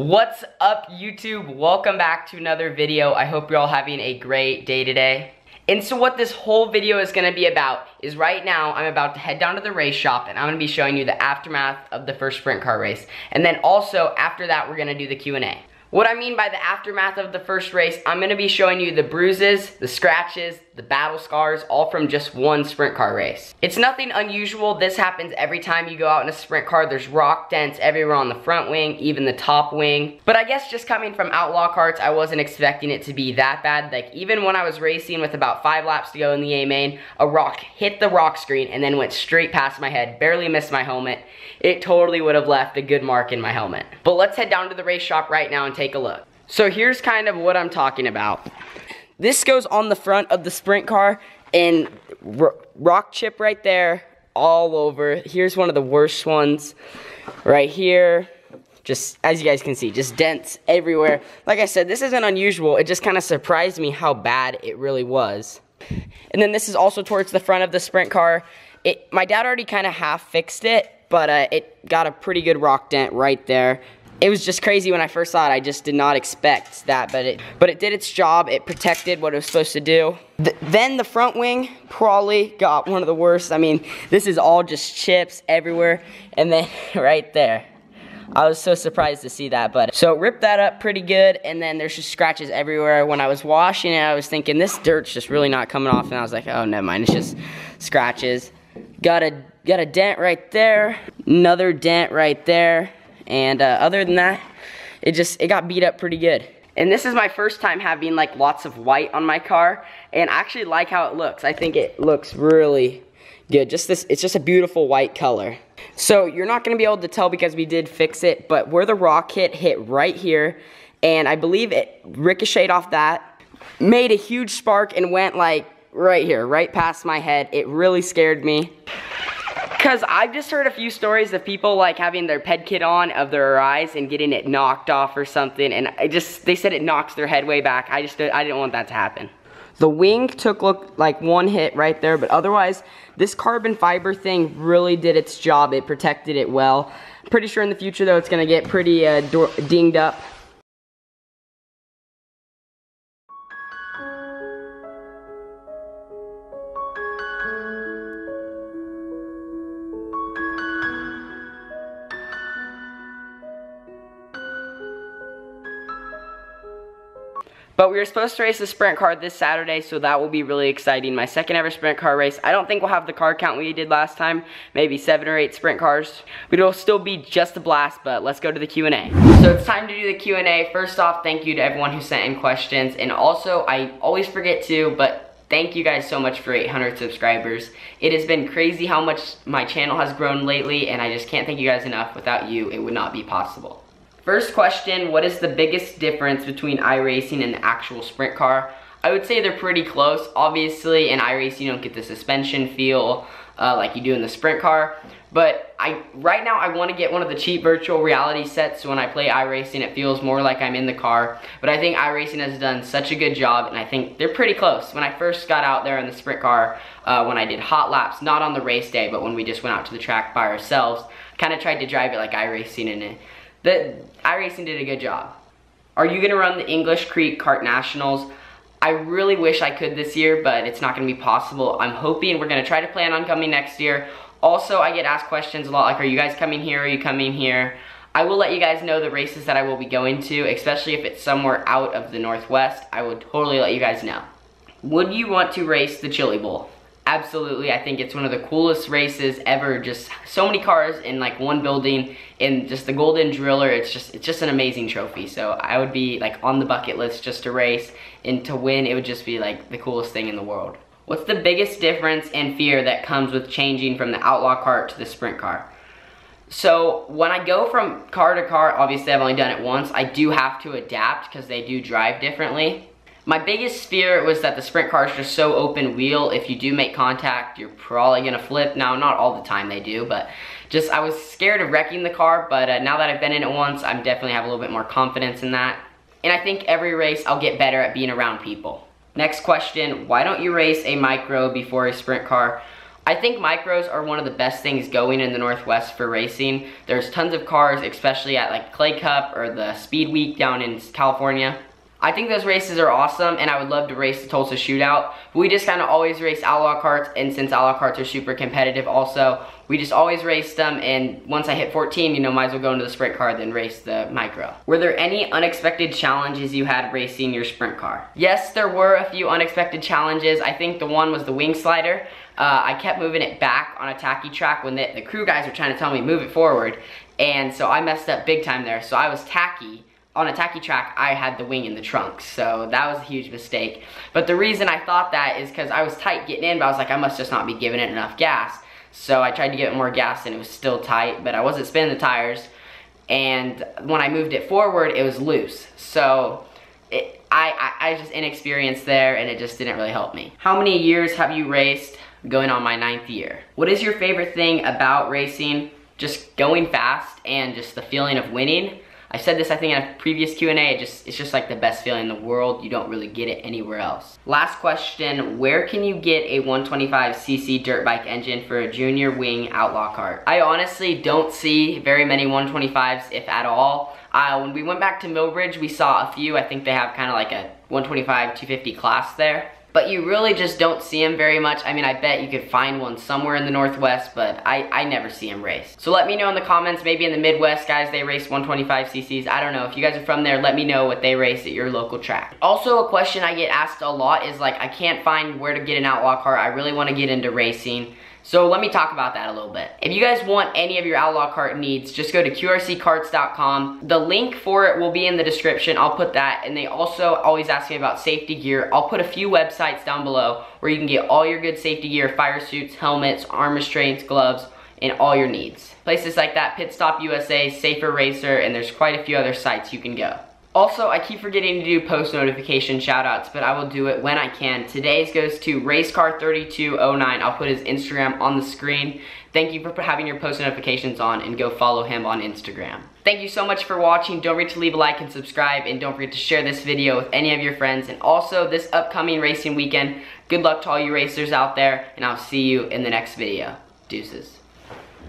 What's up, YouTube? Welcome back to another video. I hope you're all having a great day today. And so what this whole video is going to be about is right now I'm about to head down to the race shop and I'm going to be showing you the aftermath of the first sprint car race. And then also after that we're going to do the Q&A. What I mean by the aftermath of the first race, I'm going to be showing you the bruises, the scratches, the battle scars, all from just one sprint car race. It's nothing unusual. This happens every time you go out in a sprint car. There's rock dents everywhere on the front wing, even the top wing. But I guess just coming from Outlaw Carts, I wasn't expecting it to be that bad. Like, even when I was racing with about 5 laps to go in the A main, a rock hit the rock screen and then went straight past my head, barely missed my helmet. It totally would have left a good mark in my helmet. But let's head down to the race shop right now and take a look. So here's kind of what I'm talking about. This goes on the front of the sprint car, and rock chip right there, all over. Here's one of the worst ones right here. Just, as you guys can see, just dents everywhere. Like I said, this isn't unusual. It just kind of surprised me how bad it really was. And then this is also towards the front of the sprint car. My dad already kind of half fixed it, but it got a pretty good rock dent right there. It was just crazy when I first saw it. I just did not expect that, but it did its job. It protected what it was supposed to do. Then the front wing probably got one of the worst. I mean, this is all just chips everywhere. And then right there, I was so surprised to see that. But so ripped that up pretty good, and then there's just scratches everywhere. When I was washing it, I was thinking this dirt's just really not coming off, and I was like, oh, never mind, it's just scratches. Got a dent right there, another dent right there. And other than that, it got beat up pretty good. And this is my first time having like lots of white on my car, and I actually like how it looks. I think it looks really good. It's just a beautiful white color. So you're not gonna be able to tell because we did fix it, but where the rock hit right here, and I believe it ricocheted off that, made a huge spark and went like right here, right past my head. It really scared me. Because I've just heard a few stories of people like having their ped kit on of their eyes and getting it knocked off or something, and they said it knocks their head way back. I didn't want that to happen. The wing took like one hit right there, but otherwise this carbon fiber thing really did its job. It protected it well. Pretty sure in the future though it's gonna get pretty dinged up. But we were supposed to race the sprint car this Saturday, so that will be really exciting. My second ever sprint car race. I don't think we'll have the car count we did last time, maybe 7 or 8 sprint cars. But it'll still be just a blast, but let's go to the Q&A. So it's time to do the Q&A. First off, thank you to everyone who sent in questions. And also, I always forget to, but thank you guys so much for 800 subscribers. It has been crazy how much my channel has grown lately, and I just can't thank you guys enough. Without you, it would not be possible. First question, what is the biggest difference between iRacing and the actual sprint car? I would say they're pretty close. Obviously, in iRacing, you don't get the suspension feel like you do in the sprint car. But right now, I want to get one of the cheap virtual reality sets, so when I play iRacing, it feels more like I'm in the car. But I think iRacing has done such a good job, and I think they're pretty close. When I first got out there in the sprint car, when I did hot laps, not on the race day, but when we just went out to the track by ourselves, kind of tried to drive it like iRacing, and the iRacing did a good job. Are you gonna run the English Creek Kart Nationals? I really wish I could this year, but it's not gonna be possible. I'm hoping we're gonna try to plan on coming next year. Also, I get asked questions a lot like, are you guys coming here? Are you coming here? I will let you guys know the races that I will be going to, especially if it's somewhere out of the Northwest. I would totally let you guys know. Would you want to race the Chili Bowl? Absolutely, I think it's one of the coolest races ever. Just so many cars in like one building, and just the Golden Driller, it's just an amazing trophy. So I would be like on the bucket list just to race, and to win, it would just be like the coolest thing in the world. What's the biggest difference and fear that comes with changing from the Outlaw Cart to the sprint car? So when I go from car to car, obviously I've only done it once, I do have to adapt because they do drive differently. My biggest fear was that the sprint car is just so open wheel. If you do make contact, you're probably gonna flip. Now, not all the time they do, but just I was scared of wrecking the car, but now that I've been in it once, I'm definitely have a little bit more confidence in that. And I think every race I'll get better at being around people. Next question, why don't you race a micro before a sprint car? I think micros are one of the best things going in the Northwest for racing. There's tons of cars, especially at like Clay Cup or the Speed Week down in California. I think those races are awesome, and I would love to race the Tulsa Shootout. But we just kind of always race Outlaw Carts, and since Outlaw Carts are super competitive also, we just always raced them, and once I hit 14, you know, might as well go into the sprint car, then race the micro. Were there any unexpected challenges you had racing your sprint car? Yes, there were a few unexpected challenges. I think the one was the wing slider. I kept moving it back on a tacky track when the crew guys were trying to tell me move it forward, and so I messed up big time there. So I was tacky. On a tacky track, I had the wing in the trunk, so that was a huge mistake. But the reason I thought that is because I was tight getting in, but I was like, I must just not be giving it enough gas. So I tried to give it more gas and it was still tight, but I wasn't spinning the tires. And when I moved it forward, it was loose. So I was just inexperienced there, and it just didn't really help me. How many years have you raced? Going on my 9th year. What is your favorite thing about racing? Just going fast and just the feeling of winning. I said this, I think, in a previous Q&A, it's just like the best feeling in the world. You don't really get it anywhere else. Last question, where can you get a 125cc dirt bike engine for a junior wing Outlaw cart? I honestly don't see very many 125s, if at all. When we went back to Millbridge, we saw a few. I think they have kind of like a 125, 250 class there. But you really just don't see them very much. I mean, I bet you could find one somewhere in the Northwest, but I never see them race. So let me know in the comments, maybe in the Midwest, guys, they race 125cc's. I don't know. If you guys are from there, let me know what they race at your local track. Also, a question I get asked a lot is like, I can't find where to get an Outlaw car. I really want to get into racing. So let me talk about that a little bit. If you guys want any of your Outlaw cart needs, just go to qrccarts.com. The link for it will be in the description. I'll put that. And they also always ask me about safety gear. I'll put a few websites down below where you can get all your good safety gear, fire suits, helmets, arm restraints, gloves, and all your needs. Places like that, Pit Stop USA, Safer Racer, and there's quite a few other sites you can go. Also, I keep forgetting to do post notification shoutouts, but I will do it when I can. Today's goes to Racecar3209. I'll put his Instagram on the screen. Thank you for having your post notifications on, and go follow him on Instagram. Thank you so much for watching. Don't forget to leave a like and subscribe, and don't forget to share this video with any of your friends. And also, this upcoming racing weekend, good luck to all you racers out there, and I'll see you in the next video. Deuces.